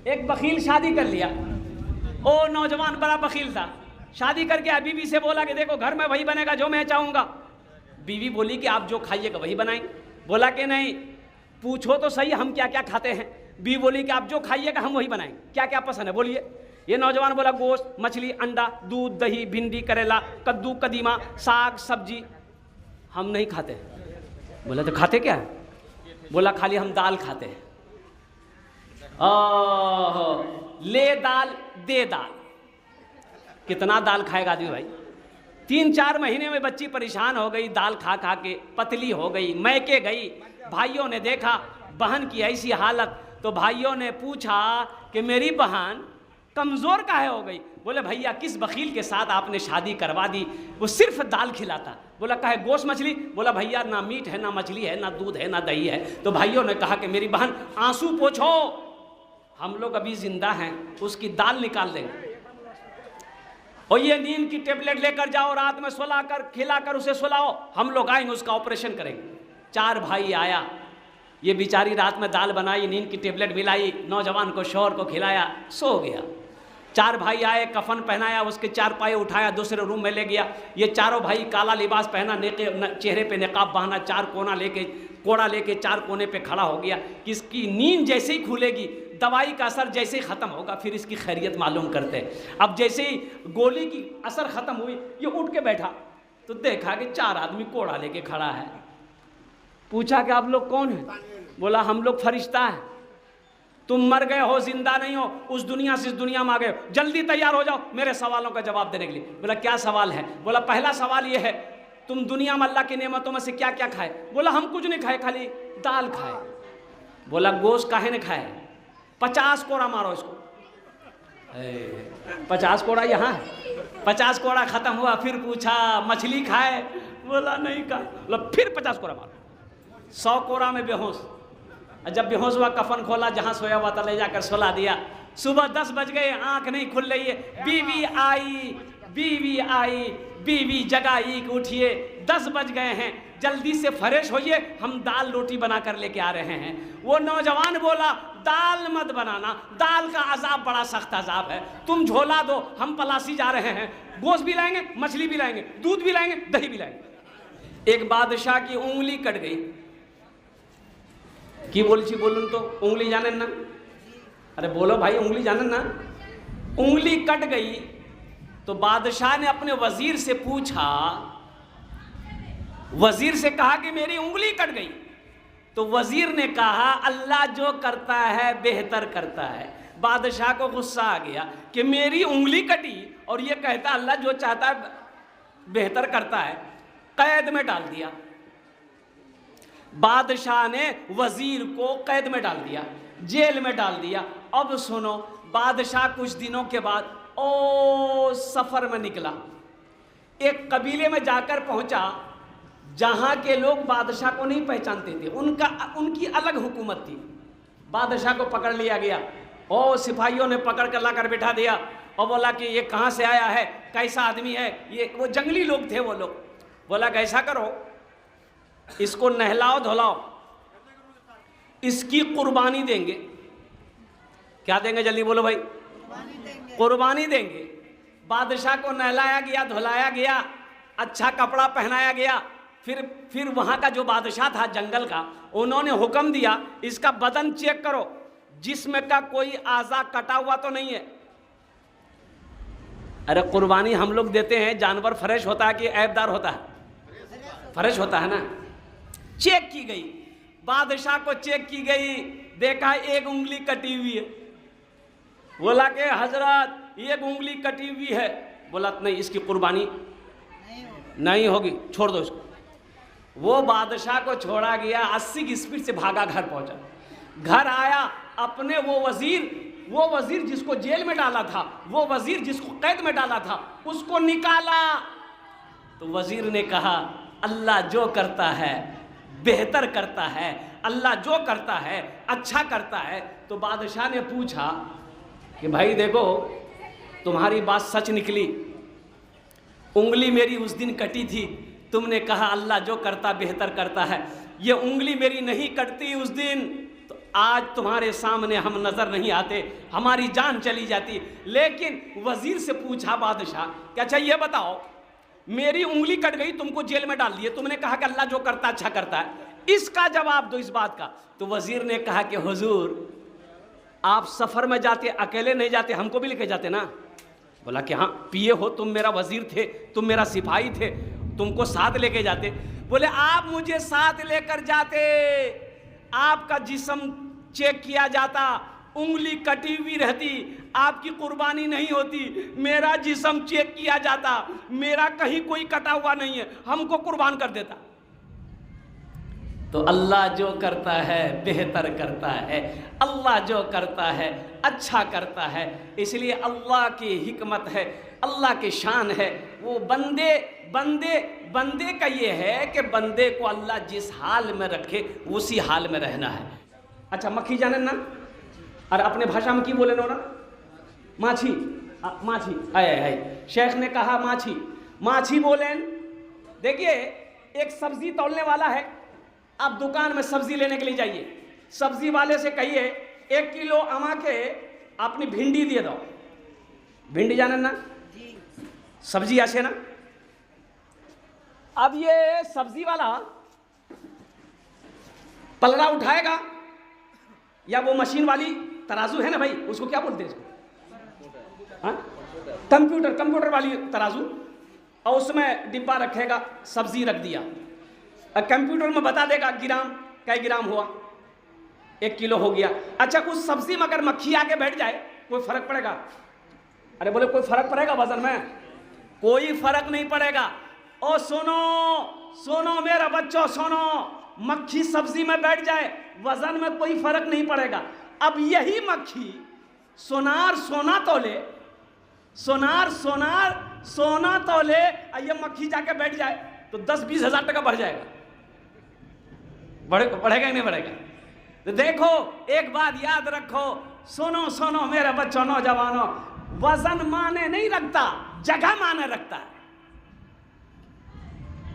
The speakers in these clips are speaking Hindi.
एक बखील शादी कर लिया, ओ नौजवान बड़ा बखील था, शादी करके बीवी से बोला कि देखो घर में वही बनेगा जो मैं चाहूँगा। बीवी बोली कि आप जो खाइएगा वही बनाएंगे। बोला कि नहीं, पूछो तो सही हम क्या क्या खाते हैं। बीवी बोली कि आप जो खाइएगा हम वही बनाएंगे, क्या क्या पसंद है बोलिए। ये नौजवान बोला गोश्त, मछली, अंडा, दूध, दही, भिंडी, करेला, कद्दू, कदीमा, साग, सब्जी हम नहीं खाते। बोला तो खाते क्या है? बोला खाली हम दाल खाते हैं। ले दाल दे दाल, कितना दाल खाएगा आदमी भाई। 3-4 महीने में बच्ची परेशान हो गई, दाल खा खा के पतली हो गई, मैके गई। भाइयों ने देखा बहन की ऐसी हालत, तो भाइयों ने पूछा कि मेरी बहन कमज़ोर काहे हो गई? बोले भैया किस बखील के साथ आपने शादी करवा दी, वो सिर्फ दाल खिलाता। बोला काहे, गोश्त मछली? बोला भैया ना मीट है, ना मछली है, ना दूध है, ना दही है। तो भाइयों ने कहा कि मेरी बहन आंसू पोछो, हम लोग अभी जिंदा हैं, उसकी दाल निकाल देंगे और ये नींद की टेबलेट लेकर जाओ, रात में सुला कर खिलाकर उसे सुलाओ, हम लोग आएंगे उसका ऑपरेशन करेंगे। 4 भाई आया, ये बेचारी रात में दाल बनाई, नींद की टेबलेट मिलाई, नौजवान को शौहर को खिलाया, सो गया। 4 भाई आए, कफन पहनाया, उसके 4 पाए उठाया, दूसरे रूम में ले गया। ये चारों भाई काला लिबास पहना, चेहरे पे निकाब बांधा, 4 कोड़ा लेके 4 कोने पे खड़ा हो गया। किसकी नींद जैसे ही खुलेगी, दवाई का असर जैसे ही ख़त्म होगा, फिर इसकी खैरियत मालूम करते हैं। अब जैसे ही गोली की असर ख़त्म हुई, ये उठ के बैठा तो देखा कि 4 आदमी कोड़ा लेके खड़ा है। पूछा कि आप लोग कौन हैं? बोला हम लोग फरिश्ता हैं, तुम मर गए हो, जिंदा नहीं हो, उस दुनिया से इस दुनिया में आ गए हो, जल्दी तैयार हो जाओ मेरे सवालों का जवाब देने के लिए। बोला क्या सवाल है? बोला पहला सवाल ये है, तुम दुनिया में अल्लाह की नेमतों में से क्या क्या खाए? बोला हम कुछ नहीं खाए, खाली दाल खाए। बोला गोश्त काहे ने खाए? 50 कोड़ा मारो इसको। 50 कोड़ा यहाँ है। 50 कोड़ा खत्म हुआ, फिर पूछा मछली खाए? बोला नहीं खाए। बोला फिर 50 कोड़ा मारो। 100 कोड़ा में बेहोश। जब बेहोश हुआ, कफन खोला, जहाँ सोया हुआ था ले जाकर सुला दिया। सुबह 10 बज गए, आंख नहीं खुल रही है। बीवी आई, बीवी आई, बीवी जगाई कि उठिए 10 बज गए हैं, जल्दी से फ्रेश होइए, हम दाल रोटी बना कर लेके आ रहे हैं। वो नौजवान बोला दाल मत बनाना, दाल का अजाब बड़ा सख्त अजाब है, तुम झोला दो, हम पलासी जा रहे हैं, गोश्त भी लाएंगे, मछली भी लाएंगे, दूध भी लाएंगे, दही भी लाएंगे। एक बादशाह की उंगली कट गई। की बोलूं तो उंगली जाने ना? अरे बोलो भाई, उंगली जाने ना? उंगली कट गई तो बादशाह ने अपने वजीर से पूछा, वजीर से कहा कि मेरी उंगली कट गई। तो वजीर ने कहा अल्लाह जो करता है बेहतर करता है। बादशाह को गुस्सा आ गया कि मेरी उंगली कटी और ये कहता अल्लाह जो चाहता है बेहतर करता है। कैद में डाल दिया। बादशाह ने वजीर को कैद में डाल दिया, जेल में डाल दिया। अब सुनो, बादशाह कुछ दिनों के बाद सफर में निकला, एक कबीले में जाकर पहुंचा जहां के लोग बादशाह को नहीं पहचानते थे, उनकी अलग हुकूमत थी। बादशाह को पकड़ लिया गया, सिपाहियों ने पकड़ कर लाकर बिठा दिया और बोला कि ये कहाँ से आया है, कैसा आदमी है ये? वो जंगली लोग थे वो लोग। बोला कैसा करो, इसको नहलाओ धुलाओ, इसकी कुर्बानी देंगे। क्या देंगे जल्दी बोलो भाई? कुर्बानी देंगे। बादशाह को नहलाया गया, धुलाया गया, अच्छा कपड़ा पहनाया गया। फिर वहां का जो बादशाह था जंगल का, उन्होंने हुक्म दिया इसका बदन चेक करो, जिस्म का कोई आज़ा कटा हुआ तो नहीं है। अरे कुर्बानी हम लोग देते हैं, जानवर फ्रेश होता है कि ऐबदार होता है? फ्रेश होता है ना। चेक की गई, बादशाह को चेक की गई, देखा एक उंगली कटी हुई है। बोला कि हजरत एक उंगली कटी हुई है। बोला नहीं, इसकी कुर्बानी नहीं होगी, छोड़ दो इसको। वो बादशाह को छोड़ा गया, 80 की स्पीड से भागा, घर पहुंचा। घर आया, अपने वो वजीर जिसको जेल में डाला था, वो वजीर जिसको कैद में डाला था, उसको निकाला। तो वजीर ने कहा अल्लाह जो करता है बेहतर करता है, अल्लाह जो करता है अच्छा करता है। तो बादशाह ने पूछा कि भाई देखो, तुम्हारी बात सच निकली, उंगली मेरी उस दिन कटी थी, तुमने कहा अल्लाह जो करता बेहतर करता है, ये उंगली मेरी नहीं कटती उस दिन। तो आज तुम्हारे सामने हम नजर नहीं आते, हमारी जान चली जाती। लेकिन वजीर से पूछा बादशाह कि अच्छा ये बताओ, मेरी उंगली कट गई, तुमको जेल में डाल दिए, तुमने कहा कि अल्लाह जो करता अच्छा करता है, इसका जवाब दो इस बात का। तो वजीर ने कहा कि हुजूर, आप सफर में जाते अकेले नहीं जाते, हमको भी लेके जाते ना। बोला कि हाँ, पिए हो, तुम मेरा वजीर थे, तुम मेरा सिपाही थे, तुमको साथ लेके जाते। बोले आप मुझे साथ लेकर जाते, आपका जिस्म चेक किया जाता, उंगली कटी हुई रहती, आपकी कुर्बानी नहीं होती, मेरा जिस्म चेक किया जाता, मेरा कहीं कोई कटा हुआ नहीं है, हमको कुर्बान कर देता। तो अल्लाह जो करता है बेहतर करता है, अल्लाह जो करता है अच्छा करता है। इसलिए अल्लाह की हिकमत है, अल्लाह की शान है। वो बंदे बंदे बंदे का ये है कि बंदे को अल्लाह जिस हाल में रखे उसी हाल में रहना है। अच्छा, मक्खी जाने ना, और अपने भाषा में की बोले नो ना, माछी, माछी आए शेख ने कहा माछी, माछी बोले। देखिए, एक सब्जी तौलने वाला है, आप दुकान में सब्जी लेने के लिए जाइए, सब्जी वाले से कहिए 1 किलो अमा के अपनी भिंडी दे दो। भिंडी जाने ना, सब्जी ऐसे ना। अब ये सब्जी वाला पलड़ा उठाएगा, या वो मशीन वाली तराजू है ना भाई, उसको क्या बोलते हैं इसको, हाँ, कंप्यूटर वाली तराजू, और उसमें डिब्बा रखेगा, सब्जी रख दिया, कंप्यूटर में बता देगा ग्राम, कै ग्राम हुआ, 1 किलो हो गया। अच्छा, उस सब्जी में अगर मक्खी आके बैठ जाए, कोई फर्क पड़ेगा? अरे बोले कोई फर्क पड़ेगा वजन में? कोई फर्क नहीं पड़ेगा। ओ सुनो सुनो मेरा बच्चों, सुनो, मक्खी सब्जी में बैठ जाए, वजन में कोई फर्क नहीं पड़ेगा। अब यही मक्खी सोनार सोना तोले, सोनार सोना तोले, ये मक्खी जाके बैठ जाए तो 10-20 हज़ार टका बढ़ जाएगा। बढ़ेगा कि नहीं बढ़ेगा? तो देखो, एक बात याद रखो, सुनो मेरे बच्चों, नौजवानों, वजन माने नहीं रखता, जगह माने रखता है।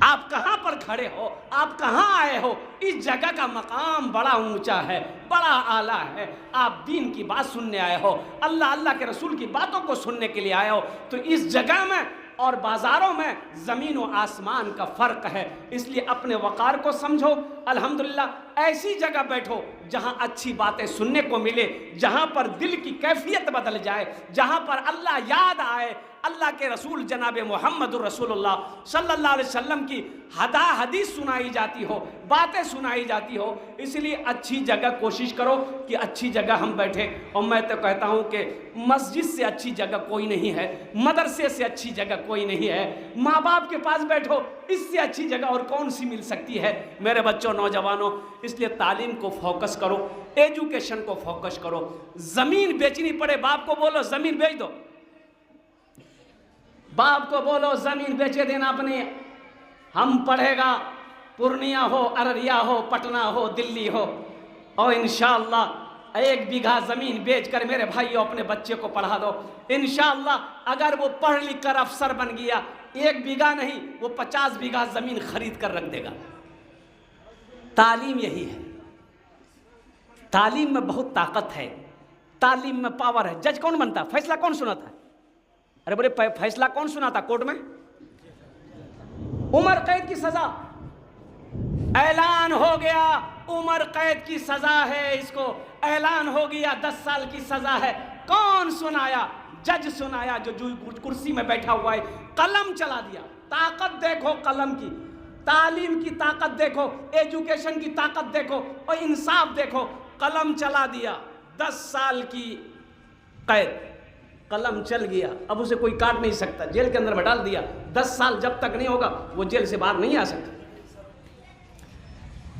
आप कहां पर खड़े हो, आप कहां आए हो, इस जगह का मकाम बड़ा ऊंचा है, बड़ा आला है। आप दीन की बात सुनने आए हो, अल्लाह के रसूल की बातों को सुनने के लिए आए हो, तो इस जगह में और बाजारों में ज़मीन व आसमान का फ़र्क है। इसलिए अपने वक़ार को समझो। अल्हम्दुलिल्लाह, ऐसी जगह बैठो जहां अच्छी बातें सुनने को मिले, जहां पर दिल की कैफियत बदल जाए, जहां पर अल्लाह याद आए, अल्लाह के रसूल जनाब मोहम्मद रसूलुल्लाह सल्लल्लाहु अलैहि वसल्लम की हदीस सुनाई जाती हो, बातें सुनाई जाती हो। इसलिए अच्छी जगह कोशिश करो कि अच्छी जगह हम बैठे। और मैं तो कहता हूँ कि मस्जिद से अच्छी जगह कोई नहीं है, मदरसे से अच्छी जगह कोई नहीं है, माँ बाप के पास बैठो, इससे अच्छी जगह और कौन सी मिल सकती है मेरे बच्चों, नौजवानों। इसलिए तालीम को फोकस करो, एजुकेशन को फोकस करो। ज़मीन बेचनी पड़े, बाप को बोलो ज़मीन बेच दो, बाप को बोलो ज़मीन बेचे देना अपने, हम पढ़ेगा, पूर्णिया हो, अररिया हो, पटना हो, दिल्ली हो, और इंशाअल्लाह 1 बीघा ज़मीन बेचकर मेरे भाइयों अपने बच्चे को पढ़ा दो। इंशाअल्लाह अगर वो पढ़ लिख कर अफसर बन गया, 1 बीघा नहीं, वो 50 बीघा ज़मीन खरीद कर रख देगा। तालीम यही है, तालीम में बहुत ताकत है, तालीम में पावर है। जज कौन बनता, फैसला कौन सुनाता है? अरे बोले फैसला कौन सुनाता कोर्ट में? उम्र कैद की सजा ऐलान हो गया, उम्र कैद की सजा है, इसको ऐलान हो गया, 10 साल की सजा है। कौन सुनाया? जज सुनाया, जो कुर्सी में बैठा हुआ है, कलम चला दिया। ताकत देखो कलम की, तालीम की ताकत देखो, एजुकेशन की ताकत देखो, और इंसाफ देखो। कलम चला दिया, 10 साल की कैद, कलम चल गया, अब उसे कोई काट नहीं सकता, जेल के अंदर में डाल दिया। 10 साल जब तक नहीं होगा वो जेल से बाहर नहीं आ सकता।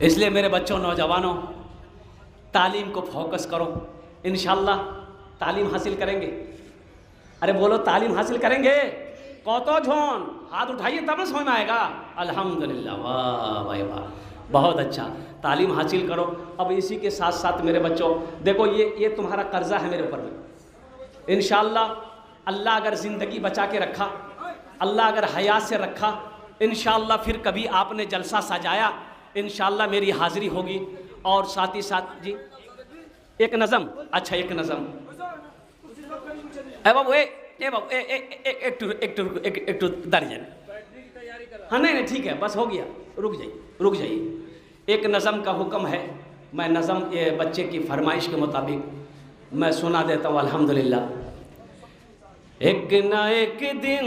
इसलिए मेरे बच्चों, नौजवानों, तालीम को फोकस करो, इंशाअल्लाह तालीम हासिल करेंगे। अरे बोलो तालीम हासिल करेंगे। कौतो झोन हाथ उठाइए तब ना समझ में आएगा। अल्हम्दुलिल्लाह, वाह भाई वाह, बहुत अच्छा, तालीम हासिल करो। अब इसी के साथ साथ मेरे बच्चों देखो, ये तुम्हारा कर्जा है मेरे ऊपर में। इंशाअल्लाह अल्लाह अगर ज़िंदगी बचा के रखा, अल्लाह अगर हयात से रखा, इंशाअल्लाह फिर कभी आपने जलसा सजाया, इंशाअल्लाह मेरी हाज़िरी होगी। और साथ ही साथ जी एक नज़म, अच्छा एक नज़म। ए बाबू ए बाबू एक दर्जन। हाँ नहीं नहीं ठीक है, बस हो गया, रुक जाइए। एक नज़म का हुक्म है, मैं नज़म ये बच्चे की फरमाइश के मुताबिक मैं सुना देता हूँ। अल्हम्दुलिल्लाह। एक न एक दिन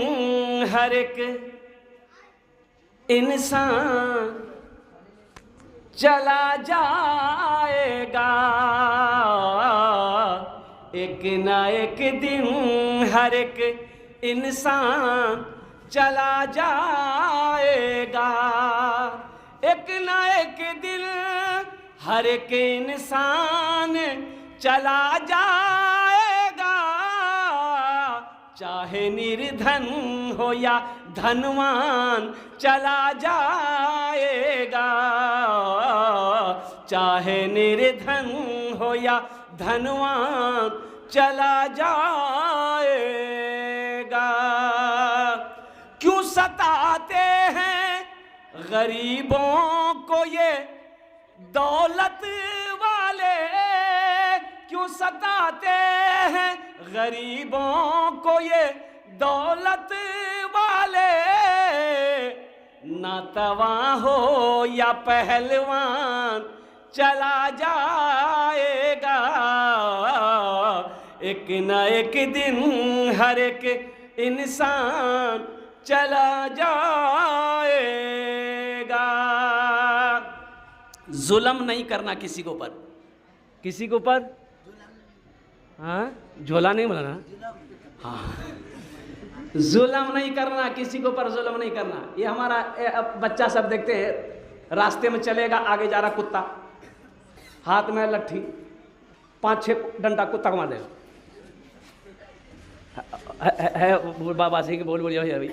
हर एक इंसान चला जाएगा, एक न एक दिन हर एक इंसान चला जाएगा, एक न एक दिन हर एक इंसान चला जाएगा, चाहे निर्धन हो या धनवान चला जाएगा, चाहे निर्धन हो या धनवान चला जाएगा। क्यों सताते हैं गरीबों को ये दौलत वाले, क्यों सताते हैं गरीबों को ये दौलत वाले, ना तवा हो या पहलवान चला जाएगा, एक न एक दिन हर एक इंसान चला जाएगा। जुल्म नहीं करना किसी के ऊपर, किसी के ऊपर, हाँ झोला नहीं बोला ना, हाँ जुल्म नहीं करना, किसी के ऊपर जुल्म नहीं करना। ये हमारा बच्चा सब देखते हैं, रास्ते में चलेगा, आगे जा रहा कुत्ता, हाथ में लट्ठी, 5-6 डंडा कुत्ता को मार देगा। है बाबा सिंह बोल बोलिए अभी,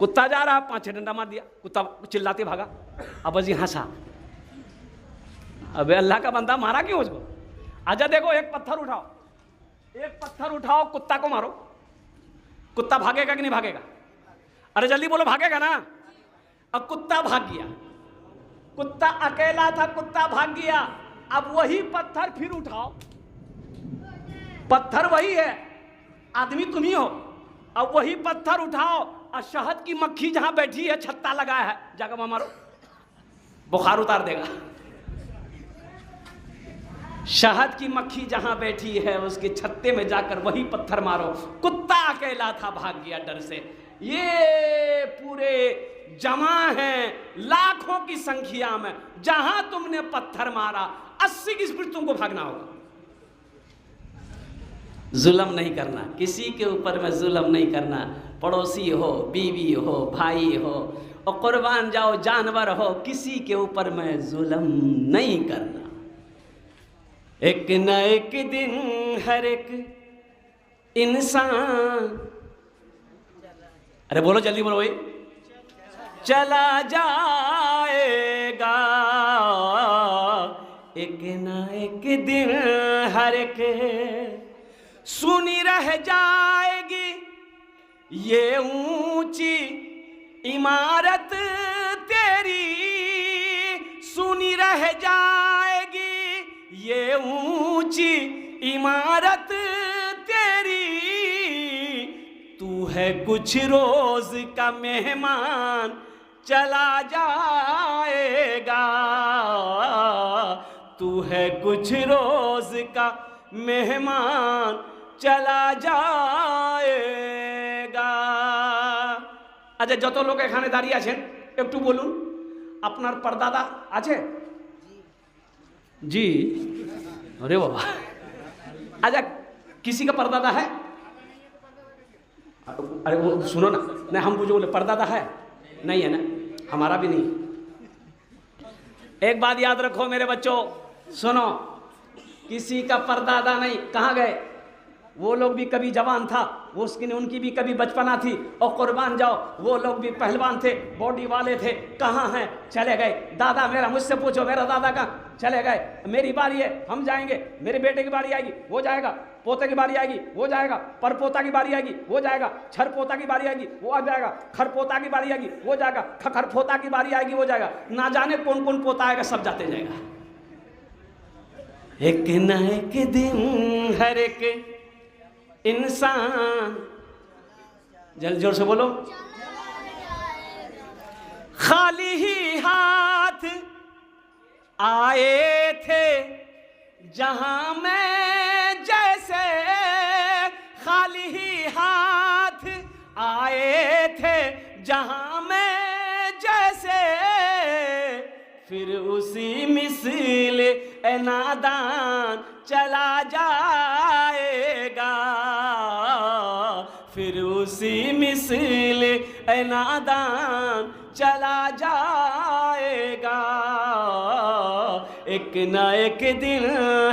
कुत्ता जा रहा, 5-6 डंडा मार दिया, कुत्ता चिल्लाते भागा। अब बस हंसा, अबे अल्लाह का बंदा मारा क्यों उसको? आजा देखो, एक पत्थर उठाओ, एक पत्थर उठाओ, कुत्ता को मारो, कुत्ता भागेगा कि नहीं भागेगा? अरे जल्दी बोलो, भागेगा ना? अब कुत्ता भाग गया, कुत्ता अकेला था, कुत्ता भाग गया। अब वही पत्थर फिर उठाओ, पत्थर वही है, आदमी तुम ही हो। अब वही पत्थर उठाओ और शहद की मक्खी जहां बैठी है, छत्ता लगाया है, जाकर वहां मारो, बुखार उतार देगा। शहद की मक्खी जहां बैठी है, उसके छत्ते में जाकर वही पत्थर मारो। कुत्ता अकेला था, भाग गया डर से। ये पूरे जमा हैं लाखों की संख्या में, जहां तुमने पत्थर मारा 80 की स्पीड तुमको भागना होगा। जुल्म नहीं करना, किसी के ऊपर में जुल्म नहीं करना, पड़ोसी हो, बीवी हो, भाई हो, और कुर्बान जाओ जानवर हो, किसी के ऊपर में जुल्म नहीं करना। एक न एक दिन हर एक इंसान, अरे बोलो जल्दी बोलो भाई, चला जाएगा, एक न एक दिन हर एक सुनी रह जाएगी ये ऊंची इमारत तेरी, सुनी रह जाएगी ये ऊंची इमारत तेरी, तू है कुछ रोज का मेहमान चला जाएगा, तू है कुछ रोज का मेहमान चला जाएगा। अच्छा যত লোক এখানে দাঁড়িয়ে আছেন একটু বলুন আপনার পরদাদা আছে? जी अरे बाबा, अच्छा किसी का परदादा है? अरे वो सुनो ना, नहीं हम पूछो बोले परदादा है? नहीं है ना, हमारा भी नहीं। एक बात याद रखो मेरे बच्चों, सुनो, किसी का परदादा नहीं। कहाँ गए वो लोग? भी कभी जवान था वो, उसकी उनकी भी कभी बचपना थी, और कुर्बान जाओ वो लोग भी पहलवान थे, बॉडी वाले थे, कहाँ हैं? चले गए। दादा मेरा, मुझसे पूछो मेरा दादा कहाँ चले गए? मेरी बारी है, हम जाएंगे, मेरे बेटे की बारी आएगी वो जाएगा, पोते की बारी आएगी वो जाएगा, परपोता की बारी आएगी वो जाएगा, छरपोता की बारी आएगी वो आ जाएगा, खरपोता की बारी आएगी वो जाएगा, खरपोता की बारी आएगी वो जाएगा, ना जाने कौन कौन पोता आएगा, सब जाते जाएगा। एक न एक दिन हर एक इंसान, जल्द जोर से बोलो, खाली ही हाथ आए थे जहां मैं, जैसे खाली ही हाथ आए थे जहां मैं जैसे, फिर उसी मिसल ए नादान चला जाएगा, फिर उसी मिसल ए नादान चला जाएगा। एक न एक दिन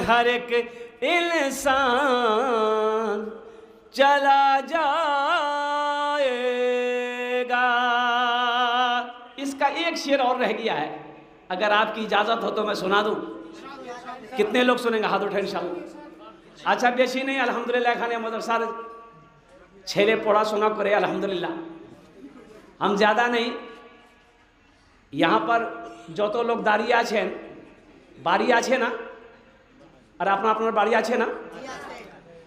हर एक इंसान चला जाएगा। इसका एक शेर और रह गया है, अगर आपकी इजाजत हो तो मैं सुना दूं। कितने लोग सुनेंगे? हाथ उठाए इंशाल्लाह। अच्छा बेशी नहीं, अल्हम्दुलिल्लाह खाने मदरसा छेले पढ़ा सुना करे अल्हम्दुलिल्लाह। हम ज़्यादा नहीं, यहाँ पर जो तो लोग दारी आछेन, बारी आछे ना, और अपना अपना बारी आछे ना,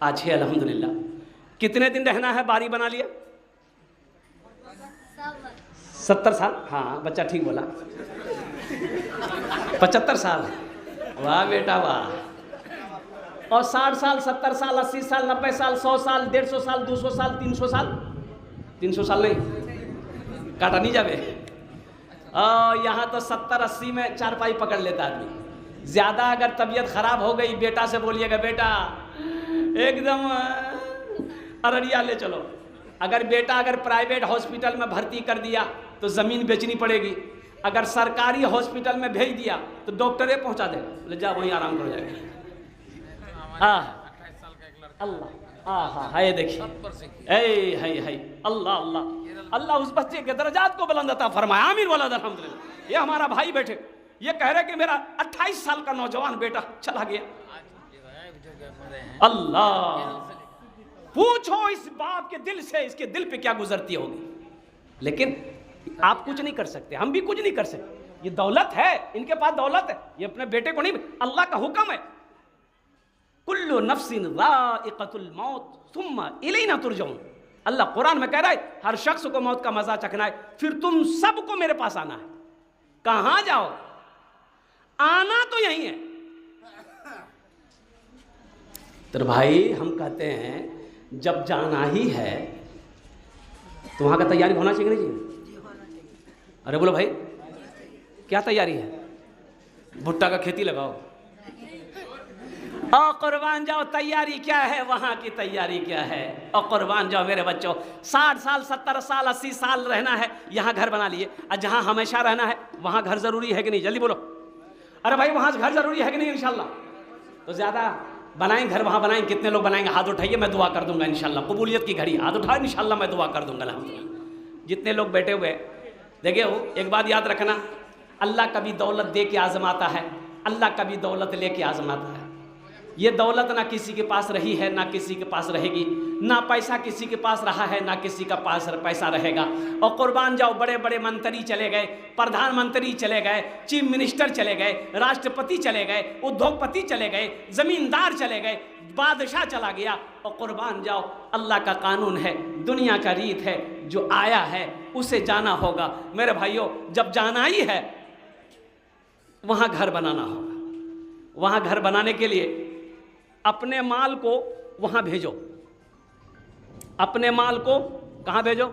आछे अल्हम्दुलिल्लाह। कितने दिन रहना है? बारी बना लिया 70 साल। हाँ बच्चा ठीक बोला, 75 साल। वाह बेटा वाह। और 60 साल, 70 साल, 80 साल, 90 साल, 100 साल, 150 साल, 200 साल, 300 साल, 300 साल नहीं, काटा नहीं जावे। यहाँ तो 70-80 में चारपाई पकड़ लेता आदमी। ज़्यादा अगर तबीयत खराब हो गई, बेटा से बोलिएगा बेटा एकदम अररिया ले चलो। अगर बेटा अगर प्राइवेट हॉस्पिटल में भर्ती कर दिया तो ज़मीन बेचनी पड़ेगी, अगर सरकारी हॉस्पिटल में भेज दिया तो डॉक्टरे पहुंचा देगा, बोले जा वहीं आराम कर जाएगा। अल्लाह हाँ है, देखिए है अल्लाह अल्लाह अल्लाह उस बच्चे के दर्जात को बुलंद अता फरमाए। आमीन वाला अल्हम्दुलिल्लाह। ये हमारा भाई बैठे, ये कह रहे कि मेरा 28 साल का नौजवान बेटा चला गया। अल्लाह, पूछो इस बाप के दिल से, इसके दिल पे क्या गुजरती होगी। लेकिन आप कुछ नहीं कर सकते, हम भी कुछ नहीं कर सकते। ये दौलत है, इनके पास दौलत है, ये अपने बेटे को नहीं, अल्लाह का हुक्म है, कुल्लु नफ्सिन ज़ाइक़तुल मौत सुम्मा इलैना तुरजऊन। अल्लाह कुरान में कह रहा है हर शख्स को मौत का मजा चखना है, फिर तुम सबको मेरे पास आना है। कहां जाओ? आना तो यही है। तो भाई हम कहते हैं जब जाना ही है तो वहां का तैयारी होना चाहिए नहीं चाहिए? अरे बोलो भाई क्या तैयारी है? भुट्टा का खेती लगाओ और कुर्बान जाओ। तैयारी क्या है? वहाँ की तैयारी क्या है? और कुर्बान जाओ मेरे बच्चों। 60 साल, 70 साल, 80 साल रहना है, यहाँ घर बना लिए। और जहाँ हमेशा रहना है वहाँ घर ज़रूरी है कि नहीं? जल्दी बोलो। अरे भाई वहाँ घर ज़रूरी है कि नहीं? इंशाल्लाह तो ज़्यादा बनाएं घर, वहाँ बनाएं। कितने लोग बनाएंगे? हाथ उठाइए, मैं दुआ कर दूंगा इंशाल्लाह। कबूलियत की घड़ी, हाथ उठाओ, इंशाल्लाह मैं दुआ कर दूंगा अल्हम्दुलिल्लाह। जितने लोग बैठे हुए देखिए, एक बात याद रखना, अल्लाह कभी दौलत दे के आजमाता है, अल्लाह कभी दौलत ले के आजमाता है। ये दौलत ना किसी के पास रही है ना किसी के पास रहेगी, ना पैसा किसी के पास रहा है ना किसी का पास पैसा रहेगा। और कुर्बान जाओ, बड़े बड़े मंत्री चले गए, प्रधानमंत्री चले गए, चीफ मिनिस्टर चले गए, राष्ट्रपति चले गए, उद्योगपति चले गए, जमींदार चले गए, बादशाह चला गया। और कुर्बान जाओ, अल्लाह का कानून है, दुनिया का रीत है, जो आया है उसे जाना होगा। मेरे भाइयों, जब जाना ही है वहाँ घर बनाना होगा। वहाँ घर बनाने के लिए अपने माल को वहाँ भेजो, अपने माल को कहाँ भेजो?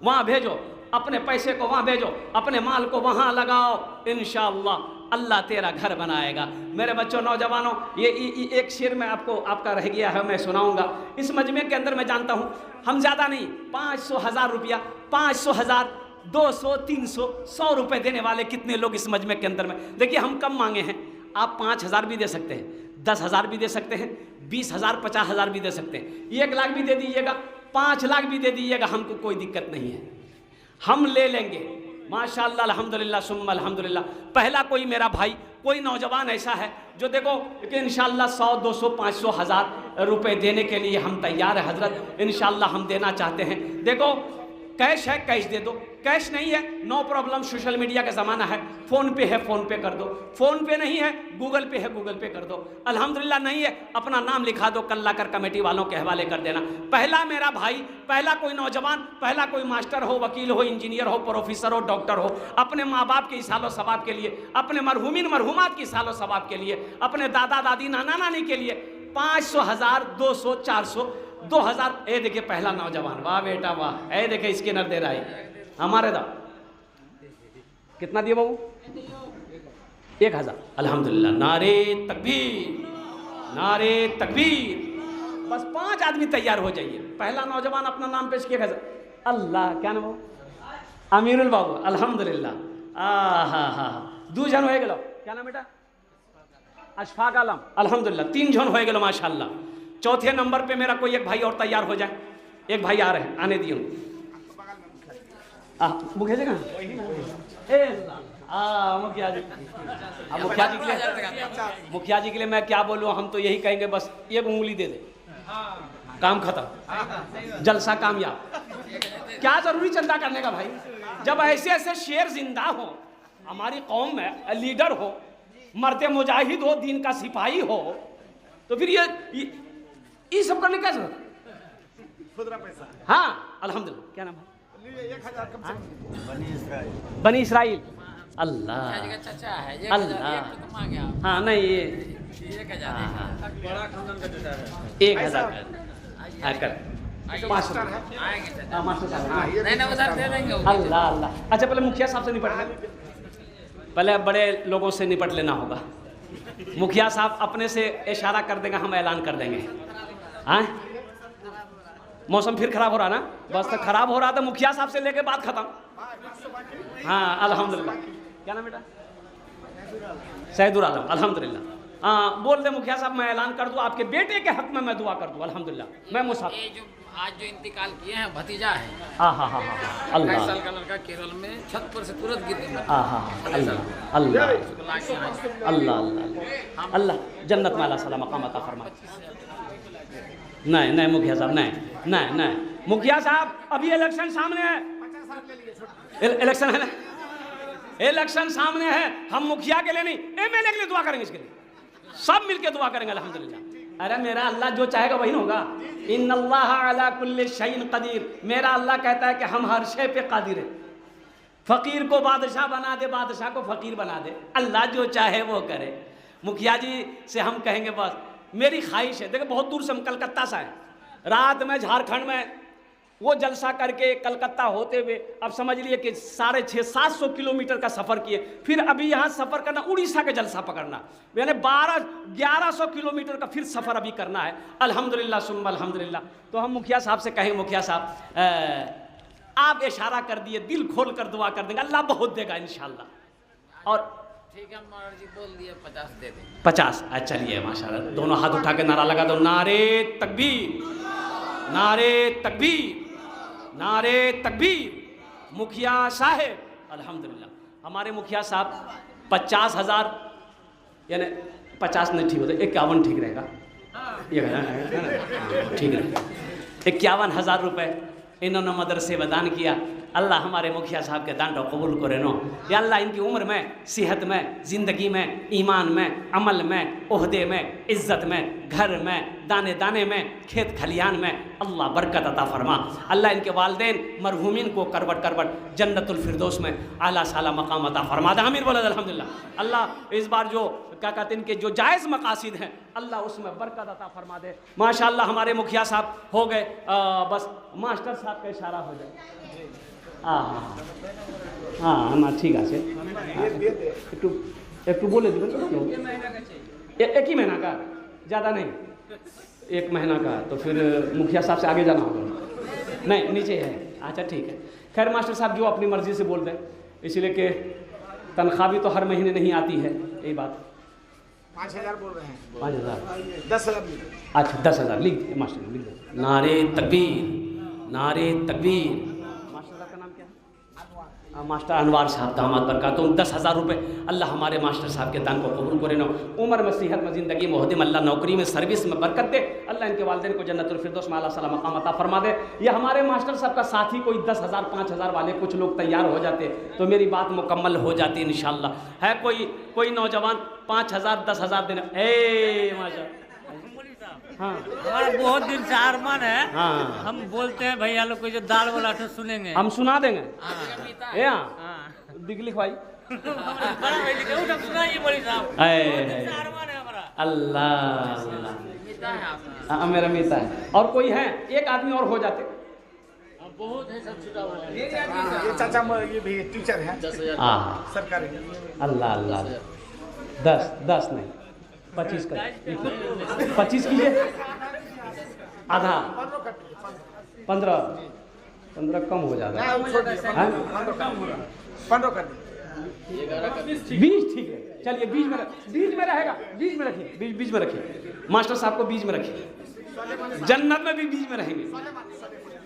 वहाँ भेजो, अपने पैसे को वहाँ भेजो, अपने माल को वहाँ लगाओ, इंशाअल्लाह अल्लाह तेरा घर बनाएगा। मेरे बच्चों, नौजवानों, ये एक शेर में आपका रह गया है, मैं सुनाऊंगा। इस मजमे के अंदर मैं जानता हूँ हम ज़्यादा नहीं, 500 हज़ार रुपया, 500 हज़ार, 200, 300, 100 रुपये देने वाले कितने लोग इस मजमे के अंदर में। देखिए हम कम मांगे हैं, आप 5,000 भी दे सकते हैं, 10,000 भी दे सकते हैं, 20,000, 50,000 भी दे सकते हैं, 1 लाख भी दे दीजिएगा, 5 लाख भी दे दीजिएगा, हमको कोई दिक्कत नहीं है, हम ले लेंगे माशाअल्लाह अल्हम्दुलिल्लाह सुम्मा अल्हम्दुलिल्लाह। पहला कोई मेरा भाई, कोई नौजवान ऐसा है जो देखो कि इंशाअल्लाह 100, 200, 500 हज़ार रुपये देने के लिए हम तैयार है हजरत, इंशाअल्लाह हम देना चाहते हैं। देखो कैश है कैश दे दो, कैश नहीं है नो प्रॉब्लम, सोशल मीडिया का ज़माना है, फ़ोन पे है फ़ोन पे कर दो, फ़ोन पे नहीं है गूगल पे है गूगल पे कर दो, अल्हम्दुलिल्लाह नहीं है अपना नाम लिखा दो, कल लाकर कमेटी वालों के हवाले कर देना। पहला मेरा भाई, पहला कोई नौजवान, पहला कोई मास्टर हो, वकील हो, इंजीनियर हो, प्रोफेसर हो, डॉक्टर हो, अपने माँ बाप के इसालो सवाब के लिए, अपने मरहूमिन मरहूमात की इसालो सवाब के लिए, अपने दादा दादी नाना नानी के लिए 500, 1000, 200, 400, 2000। ए देखिए पहला नौजवान, वाह बेटा वाह। ए देखिए इसके नर दे रहा है हमारे दा कितना दिए बाबू? 1000। अल्हम्दुलिल्लाह, नारे तकबीर, नारे तकबीर। बस 5 आदमी तैयार हो जाइए। पहला नौजवान अपना नाम पेश किया। अल्लाह क्या नाम हो? अमीरुल बाबू, अल्हम्दुलिल्लाह। हा हा। 2 जन हो गए, क्या नाम बेटा? अशफाक आलम, अल्हम्दुलिल्लाह 3 जन हो गए माशाल्लाह। चौथे नंबर पे मेरा कोई एक भाई और तैयार हो जाए। एक भाई आ रहे हैं, आने दिए मुखिया जी मुखिया जी के लिए मैं क्या बोलूँ, हम तो यही कहेंगे बस एक उंगली दे दे, काम खत्म, जलसा कामयाब। क्या जरूरी चंदा करने का भाई, जब ऐसे ऐसे शेर जिंदा हो, हमारी कौम में लीडर हो, मर्द मुजाहिद हो, दीन का सिपाही हो, तो फिर ये सब करने का जरूरत? खुदरा पैसा। हाँ अल्हम्दुलिल्लाह। क्या नाम है? 1000 कम से कम। बनी इसराइल। अल्लाह चाचा है ये, अल्लाह हाँ नहीं ये 1000 अल्लाह अल्लाह। अच्छा पहले मुखिया साहब से निपट लें, पहले बड़े लोगों से निपट लेना होगा। मुखिया साहब अपने से इशारा कर देगा, हम ऐलान कर देंगे। हाँ मौसम फिर खराब हो रहा ना, बस तो खराब हो रहा था, मुखिया साहब से लेके बात खत्म। हाँ अल्हम्दुलिल्लाह। क्या नाम बेटा? सैदुल आलम, अल्हम्दुलिल्लाह। हाँ बोल दे मुखिया साहब, मैं ऐलान कर दूं आपके बेटे के हक में मैं दुआ कर दूं। अल्हम्दुलिल्लाह। मैं मुसाफिर आज जो इंतकाल किए हैं भतीजा है, हाँ हाँ हाँ अल्लाह, 22 साल का लड़का केरल में छत पर से तुरंत गिर गया। अल्लाह अल्लाह अल्लाह अल्लाह अल्लाह जन्नत में अल्लाह सलाम मकाम अता फरमा। नहीं नहीं मुखिया साहब, नहीं नहीं नहीं मुखिया साहब, अभी इलेक्शन सामने है, इलेक्शन है ना, इलेक्शन सामने है, हम मुखिया के लिए नहीं एमएलए के लिए दुआ करेंगे, इसके लिए सब मिलके दुआ करेंगे अल्हम्दुलिल्लाह। अरे मेरा अल्लाह जो चाहेगा वही होगा। इन्नल्लाह अला कुल्लि शैइन कदीर, मेरा अल्लाह कहता है कि हम हर शे पे कादिर है। फकीर को बादशाह बना दे, बादशाह को फकीर बना दे, अल्लाह जो चाहे वो करे। मुखिया जी से हम कहेंगे बस मेरी ख्वाहिश है, देखो बहुत दूर से हम कलकत्ता से आए, रात में झारखंड में वो जलसा करके कलकत्ता होते हुए अब समझ लिए कि 650-700 किलोमीटर का सफ़र किए, फिर अभी यहाँ सफ़र करना, उड़ीसा का जलसा पकड़ना, यानी 1200-1100 किलोमीटर का फिर सफ़र अभी करना है। अल्हम्दुलिल्लाह सुम्मा अल्हम्दुलिल्लाह। तो हम मुखिया साहब से कहें, मुखिया साहब आप इशारा कर दिए, दिल खोल कर दुआ कर देंगे, अल्लाह बहुत देगा इंशाअल्लाह। और ठीक है मर्जी बोल दिए 50 दे दे। 50 चलिए माशाल्लाह, दोनों हाथ उठा के नारा लगा दो, नारे तकबीर, नारे तकबीर, नारे तकबीर। मुखिया साहेब अल्हम्दुलिल्लाह, हमारे मुखिया साहब 50,000 यानी 50 नहीं ठीक होता, 51 ठीक रहेगा, ठीक रहेगा, 51,000 रुपये इन्होंने मदरसे में दान किया। अल्लाह हमारे मुखिया साहब के दान कबूल करे नो, या अल्लाह इनकी उम्र में, सेहत में, ज़िंदगी में, ईमान में, अमल में, ओहदे में, इज़्ज़त में, घर में, दाने दाने में, खेत खलियान में अल्लाह बरकत अता फरमा। अल्लाह इनके वालदैन मरहूमिन को करवट करवट जन्नतुल फिरदौस में आला साला मकाम अता फरमा दे। आमीन बोले अल्हम्दुलिल्लाह। अल्लाह इस बार जो क्या कहते हैं इनके जो जायज़ मकासिद हैं अल्लाह उसमें बरकत अता फरमा दे। माशाअल्लाह हमारे मुखिया साहब हो गए, बस मास्टर साहब का इशारा हो जाए। हाँ हाँ हाँ ठीक है, एक बोले एक ही महीना का, ज़्यादा नहीं, 1 महीना का, तो फिर मुखिया साहब से आगे जाना होगा। नहीं नीचे है, अच्छा ठीक है। खैर मास्टर साहब जो अपनी मर्ज़ी से बोल दें, इसलिए कि तनख्वाह भी तो हर महीने नहीं आती है, यही बात। 5,000 बोल रहे हैं। 5,000 10,000 अच्छा 10,000 लिख दिए मास्टर, लिख दो। नारे तकबीर, नारे तकबीर। मास्टर साहब का नाम क्या है? मास्टर अनवार साहब दामाद बरकातुहू 10,000 रुपये अल्लाह हमारे मास्टर साहब के दान को कबूल करे ना, उम्र में सेहत में ज़िंदगी में होदम अल्लाह नौकरी में सर्विस में बरकत दे, अल्लाह इनके वालिदैन को जन्नतुल फिरदौस में आला मकाम अता फरमा दे। ये हमारे मास्टर साहब का साथी कोई 10,000 5,000 वाले कुछ लोग तैयार हो जाते तो मेरी बात मुकम्मल हो जाती इंशाअल्लाह। है कोई नौजवान 5,000 10,000 देना, ए माशा हाँ हमारा बहुत दिन से अरमान है। हाँ हम बोलते हैं भैया लोग को जो दाल वाला तो सुनेंगे। हम सुना देंगे। ए हाँ हाँ। दिख लिखवाई बड़ा भाई लिखे, उठ, हम सुनाइए मौलवी साहब। बहुत दिन से अरमान है हमारा। अल्लाह मिलता है आपका। हाँ मेरा मिलता है। और कोई है एक आदमी और हो जाते। बहुत है, सब छुटा हुआ है। ये चाचा ये भी टीचर है हाँ सरकारी। अल्लाह अल्लाह 10 नहीं 25 कर 25 कीजिए, आधा 15 कम हो जाता है। 15 कर दी। 20 ठीक है, चलिए 20 में रहेगा, 20 में रखिए, 20 में रखिए, मास्टर साहब को 20 में रखिए, जन्नत में भी 20 में रहेंगे।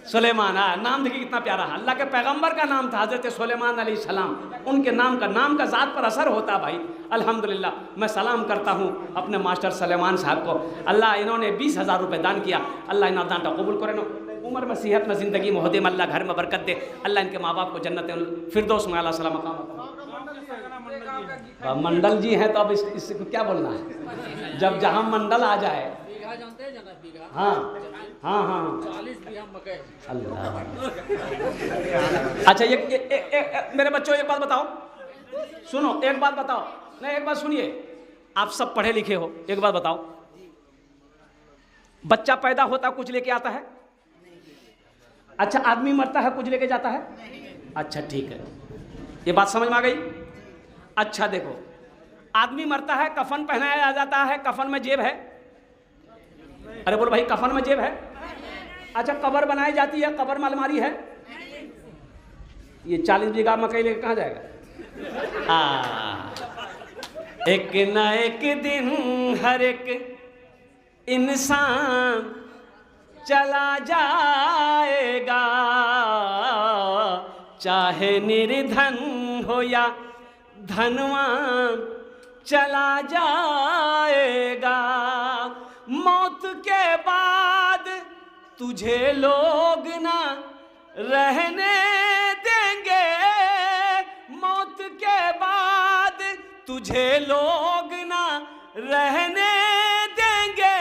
सुलेमान, नाम देखिए कितना प्यारा है, अल्लाह के पैगंबर का नाम था हज़रत सुलेमान अलैहिस्सलाम, उनके नाम का ज़ात पर असर होता है भाई। अल्हम्दुलिल्लाह मैं सलाम करता हूँ अपने मास्टर सुलेमान साहब को, अल्लाह इन्होंने 20,000 रुपये दान किया, अल्लाह इन्होंने दान कबूल करे नो, उम्र में सेहत में ज़िंदगी में होदे में अल्लाह घर में बरकत दे, अल्लाह इनके माँ बाप को जन्नत फिरदौस में आला सलाम मकाम। मंडल जी हैं तो अब इसको क्या बोलना है, जब जहाँ मंडल आ जाए। हाँ हाँ हाँ 40 बीघा मकई। अल्लाह। अच्छा ये मेरे बच्चों एक बात बताओ, सुनो एक बात बताओ, नहीं एक बात सुनिए, आप सब पढ़े लिखे हो, एक बात बताओ, बच्चा पैदा होता कुछ लेके आता है? अच्छा आदमी मरता है कुछ लेके जाता है? अच्छा ठीक है, ये बात समझ में आ गई। अच्छा देखो, आदमी मरता है कफन पहनाया जाता है, कफन में जेब है, अरे बोलो भाई कफन में जेब है। अच्छा कब्र बनाई जाती है, कब्र में अलमारी है। ये 40 बीघा मकई लेके कहाँ जाएगा? एक न एक दिन हर एक इंसान चला जाएगा, चाहे निर्धन हो या धनवान चला जाएगा। मौत के बाद तुझे लोग ना रहने देंगे, मौत के बाद तुझे लोग ना रहने देंगे,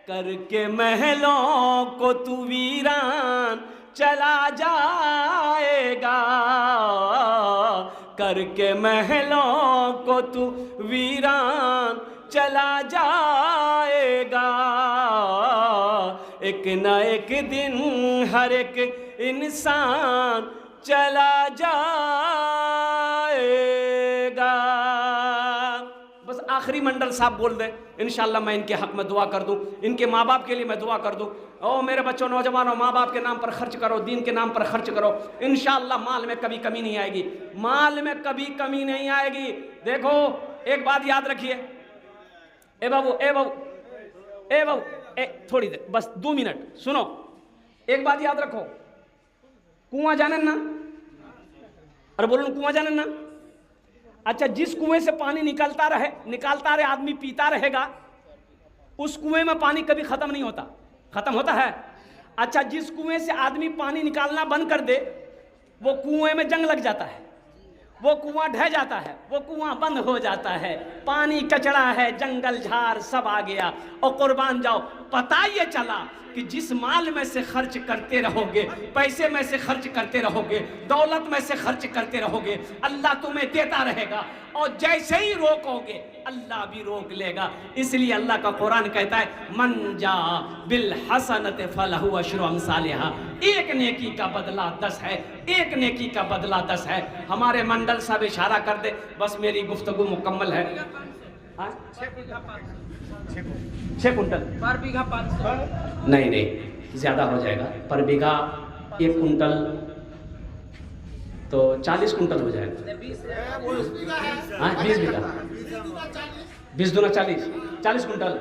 करके महलों को तू वीरान चला जाएगा, करके महलों को तू वीरान चला जाएगा। एक न एक दिन हर एक इंसान चला जाएगा। बस आखिरी मंडल साहब बोल दे, इंशाअल्लाह मैं इनके हक में दुआ कर दूं, इनके माँ बाप के लिए मैं दुआ कर दूं। ओ मेरे बच्चों नौजवानों, माँ बाप के नाम पर खर्च करो, दीन के नाम पर खर्च करो, इंशाअल्लाह माल में कभी कमी नहीं आएगी, माल में कभी कमी नहीं आएगी। देखो एक बात याद रखिए, ए बाबू थोड़ी देर बस 2 मिनट सुनो, एक बात याद रखो, कुआं जाने ना, अरे बोलो कुआं जाने ना। अच्छा जिस कुएं से पानी निकलता रहे आदमी पीता रहेगा, उस कुएं में पानी कभी खत्म नहीं होता, खत्म होता है। अच्छा जिस कुएं से आदमी पानी निकालना बंद कर दे, वो कुएं में जंग लग जाता है, वो कुआं ढह जाता है, वो कुआं बंद हो जाता है, पानी कचड़ा है, जंगल झाड़ सब आ गया। और कुर्बान जाओ, पता ये चला कि जिस माल में से खर्च करते रहोगे, पैसे में से खर्च करते रहोगे, दौलत में से खर्च करते रहोगे, अल्लाह तुम्हें देता रहेगा, और जैसे ही रोकोगे अल्लाह भी रोक लेगा। इसलिए अल्लाह का कुरान कहता है, मन जा बिल हसनत फलहु अशरु अमसालिहा, एक नेकी का बदला 10 है, एक नेकी का बदला 10 है। हमारे मंडल साहब इशारा कर दे, बस मेरी गुफ्तगू मुकम्मल है। 6 कुंटल पर बीघा 500। नहीं ज़्यादा हो जाएगा, पर बीघा 1 कुंटल तो 40 कुंटल हो जाएगा। 20 बीघा 20 दूना 40 कुंटल।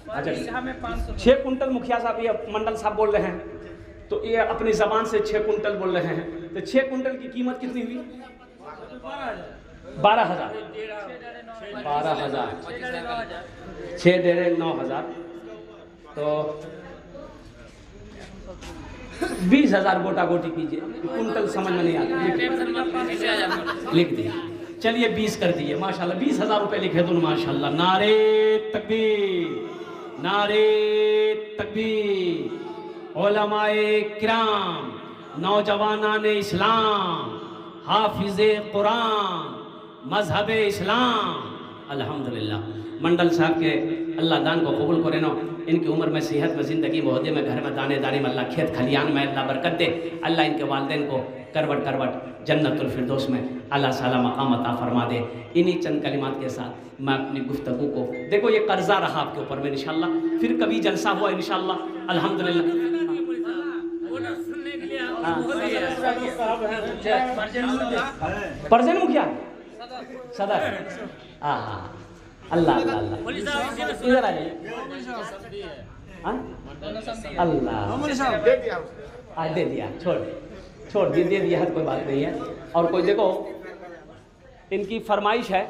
अच्छा 6 कुंटल मुखिया साहब ये मंडल साहब बोल रहे हैं, तो तो ये अपनी ज़बान से 6 कुंटल बोल रहे हैं, तो 6 कुंटल की कीमत कितनी हुई? 12,000। 12,000 6 डेढ़ 9,000 तो 20,000 गोटा गोटी कीजिए। कुंटल समझ में नहीं आता, लिख दिए। चलिए 20 कर दिए माशाल्लाह। 20,000 रुपये लिखे दो माशाल्लाह। नारे तकबीर, नारे तकबीर। उलमाए किराम, नौजवानान इस्लाम, हाफिज़े कुरान, मजहब इस्लाम, अल्हम्दुलिल्लाह। मंडल साहब के अल्लाह दान को कबूल करे नो, इनकी उम्र में, सेहत में, ज़िंदगी में, ओहदे में, घर में, दाने दाने में अल्लाह, खेत खलियान में अल्लाह बरकत दे। अल्लाह इनके वालिदैन को करवट करवट जन्नतुल फिरदौस में अल्लाह साला मकाम अता फरमा दे। इन्हीं चंद कलिमात के साथ मैं अपनी गुफ्तगू को, देखो ये कर्जा रहा आपके ऊपर में इंशाल्लाह, फिर कभी जलसा हुआ इंशाल्लाह अल्हम्दुलिल्लाह। परजेन मुखिया सदर, हाँ हाँ, अल्लाह अल्लाह अल्लाह, इधर आ जाइए। अल्लाह दे दिया, छोड़ दे दिया है, कोई बात नहीं है। और कोई देखो इनकी फरमाइश है,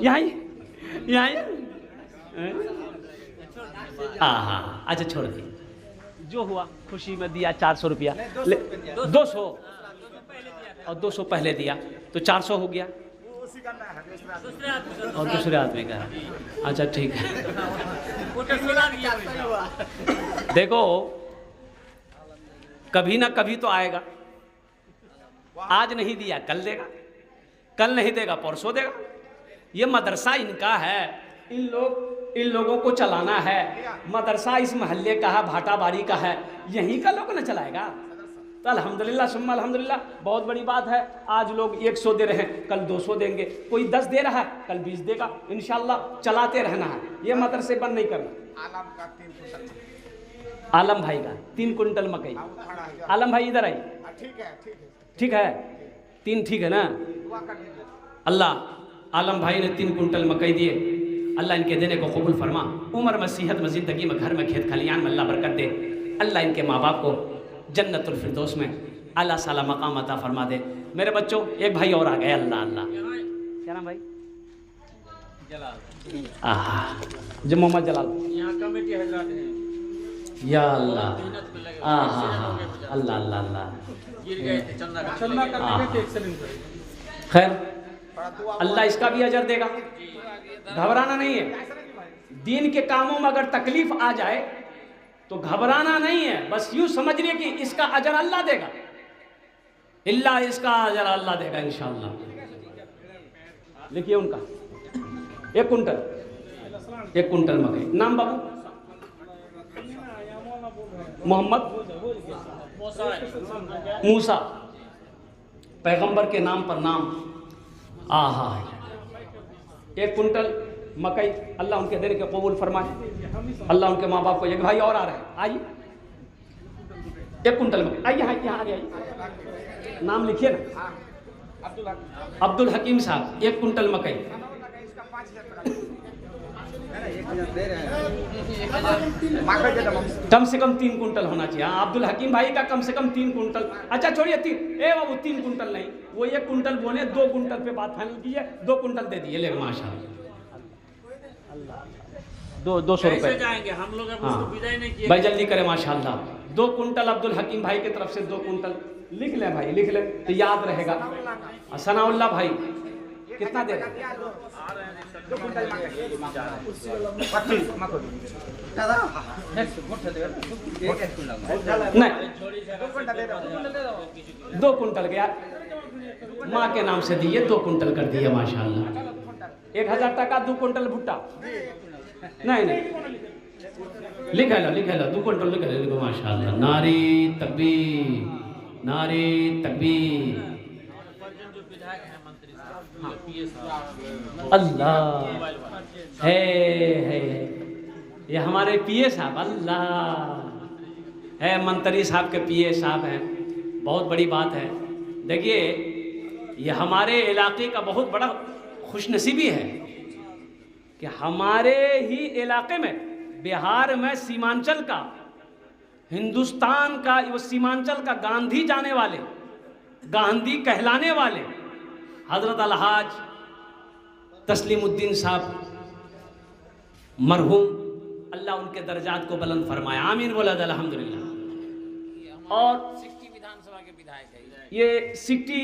यहाँ हाँ, अच्छा छोड़ दी। जो हुआ खुशी में दिया 400 रुपया, 200 और 200 पहले दिया तो 400 हो गया, और दूसरे आदमी का। अच्छा ठीक है। देखो कभी ना कभी तो आएगा, आज नहीं दिया कल देगा, कल नहीं देगा परसों देगा। ये मदरसा इनका है, इन लोगों को चलाना है। मदरसा इस मोहल्ले का है, भाटाबारी का है, यहीं का लोग ना चलाएगा। तो अल्हम्दुलिल्लाह सुम्मा अल्हम्दुलिल्लाह, बहुत बड़ी बात है। आज लोग 100 दे रहे हैं, कल 200 देंगे, कोई 10 दे रहा है, कल 20 देगा। इंशाल्लाह चलाते रहना है, ये मदरसे बंद नहीं करना। आलम भाई का 3 कुंटल मकई। आलम भाई इधर आई, ठीक है 3 ठीक है ना। अल्लाह आलम भाई ने 3 कुंटल मकई दिए, अल्लाह इनके देने को कबूल फरमा। उम्र में, सेहत में, ज़िंदगी में, घर में, खेत खलियान में अल्लाह बरकत दे। अल्लाह इनके माँ बाप को जन्नतुल फिरदौस में अल्लाह साला मकाम अता फरमा दे। मेरे बच्चों एक भाई और आ गए, अल्लाह अल्लाह, क्या नाम भाई? जो मोहम्मद जलाल, यहाँ कमेटी हजरात हैं, या अल्लाह, अल्लाह अल्लाह अल्लाह, गिर गए थे चंदा का खैर अल्लाह इसका भी अजर देगा। घबराना नहीं है, दीन के कामों में अगर तकलीफ आ जाए तो घबराना नहीं है, बस यूं समझिए कि इसका अजर अल्लाह देगा, इल्ला इसका अजर अल्लाह देगा इंशाअल्लाह। लिखिए उनका 1 कुंटल मकई। नाम बाबू? मोहम्मद मूसा, पैगंबर के नाम पर नाम। आहा, 1 कुंटल मकई, अल्लाह उनके देने के कबूल फरमाए। अल्लाह उनके माँ बाप को। एक भाई और आ रहे हैं, आइए। 1 कुंटल मकई, आइए यहाँ आ गया, नाम लिखिए ना, अब्दुल हकीम साहब। 1 कुंटल मकई, कम से कम 3 कुंटल होना चाहिए। हाँ, अब्दुल हकीम भाई का कम से कम 3 कुंटल। अच्छा छोड़िए 3, ए बाबू 3 कुंटल नहीं, वो 1 कुंटल बोले, 2 कुंटल पे बात फाइनल कीजिए, 2 कुंटल दे दिए। ले माशाअल्लाह, 200 रुपये जाएंगे हम लोग, हाँ विदाई नहीं किए भाई, जल्दी करें माशाअल्लाह। 2 कुंटल अब्दुल हकीम भाई की तरफ से 2 कुंटल। लिख लें भाई, लिख लें तो याद रहेगा। सनाउल्लाह भाई कितना दे रहे? नहीं, 2 कुंटल गया, माँ के नाम से दिए, 2 कुंटल कर दिए माशाअल्लाह। 1000 टका 2 कुंटल भुट्टा। नहीं लिख लो 2 कुंटल लिख लो माशाअल्लाह। नारे तकबीर, नारे तकबीर, अल्लाह है, ये हमारे पीए साहब, अल्लाह है, मंत्री साहब के पीए साहब हैं। बहुत बड़ी बात है। देखिए ये हमारे इलाके का बहुत बड़ा खुशनसीबी है कि हमारे ही इलाके में बिहार में सीमांचल का, हिंदुस्तान का, वो सीमांचल का गांधी जाने वाले, गांधी कहलाने वाले हजरत अलहाज तस्लीमुद्दीन साहब मरहूम, अल्लाह उनके दर्जात को बुलंद फरमाए, आमीन बोला अल्हम्दुलिल्लाह। और विधानसभा के विधायक है ये सिटी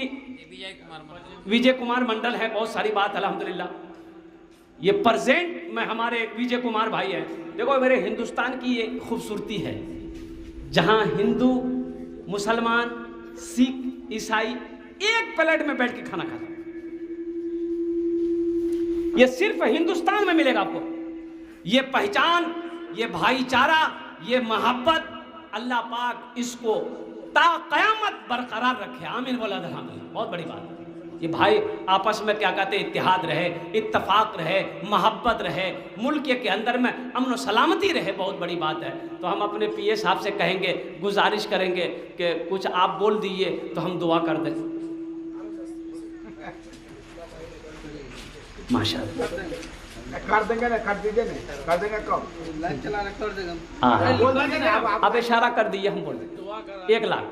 विजय कुमार मंडल। विजय कुमार मंडल है, बहुत सारी बात अल्हम्दुलिल्लाह। ये प्रेजेंट में हमारे विजय कुमार भाई हैं। देखो मेरे हिंदुस्तान की ये खूबसूरती है, जहां हिंदू, मुसलमान, सिख, ईसाई एक प्लेट में बैठ के खाना खाता है। ये सिर्फ हिंदुस्तान में मिलेगा आपको। ये पहचान, ये भाईचारा, ये मोहब्बत, अल्लाह पाक इसको ता कयामत बरकरार रखे, आमीन बोला अल्हम्दुलिल्लाह। बहुत बड़ी बात है। ये भाई आपस में क्या कहते हैं, इत्तेहाद रहे, इत्तफाक रहे, मोहब्बत रहे, मुल्क के अंदर में अमन और सलामती रहे, बहुत बड़ी बात है। तो हम अपने पीए साहब से कहेंगे, गुजारिश करेंगे कि कुछ आप बोल दीजिए तो हम दुआ कर दें। माशाअल्लाह कर देंगे ना, कर दीजिए ना, कर देंगे कब? हाँ बोल दीजिए ना, अब इशारा कर दीजिए, हम बोल दें 1 लाख।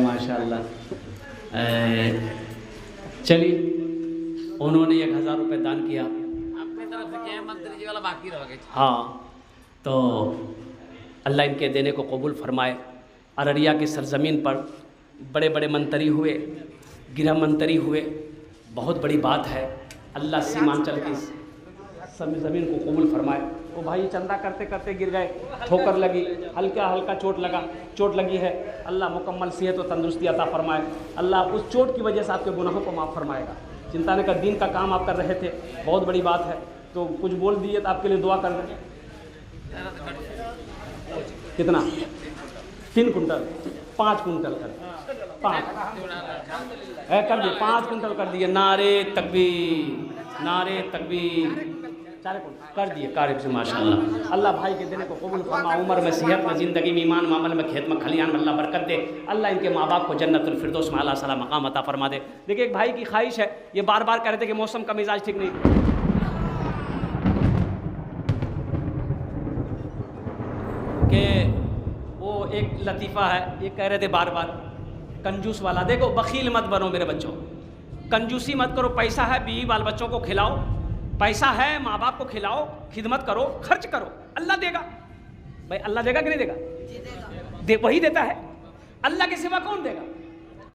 माशाअल्लाह। चलिए, उन्होंने 1000 रुपये दान किया अपनी तरफ से क्या मंत्री जी वाला बाकी रह गए। हाँ, तो अल्लाह इनके देने को कबूल फरमाए। अररिया की सरजमीन पर बड़े बड़े मंत्री हुए, गृह मंत्री हुए, बहुत बड़ी बात है। अल्लाह सीमांचल की ज़मीन को कबूल फरमाए। वो भाई चंदा करते करते गिर गए, ठोकर लगी, हल्का हल्का चोट लगी है। अल्लाह मुकम्मल सेहत और तंदुरुस्ती अता फरमाए। अल्लाह उस चोट की वजह से आपके गुनाहों को माफ़ फरमाएगा। चिंता न कर, दीन का काम आप कर रहे थे, बहुत बड़ी बात है। तो कुछ बोल दिए तो आपके लिए दुआ कर दें। कितना? 3 कुंटल, 5 कुंटल कर 5 कर दिए, 5 कुंटल कर दिए। नारे तकबीर, नारे तकबीर। 4 कुंटल कर दिए कारब से, माशाअल्लाह। अल्लाह भाई के देने को कबूल फरमा, उम्र में, सेहत में, ज़िंदगी में, ईमान मामल में, खेत में, खलियान में अल्लाह बरकत दे। अल्लाह इनके माँ बाप को जन्नतुल फिरदौस में आला सला मकाम अता फरमा दे। देखिए, एक भाई की ख्वाहिश है, ये बार बार कह रहे थे कि मौसम का मिजाज ठीक नहीं, कि वो एक लतीफ़ा है, ये कह रहे थे बार बार, कंजूस वाला। देखो, बखील मत बनो मेरे बच्चों, कंजूसी मत करो। पैसा है, बीवी बाल बच्चों को खिलाओ, पैसा है, माँ बाप को खिलाओ, खिदमत करो, खर्च करो, अल्लाह देगा। भाई अल्लाह देगा कि नहीं देगा? वही देता है, अल्लाह के सिवा कौन देगा?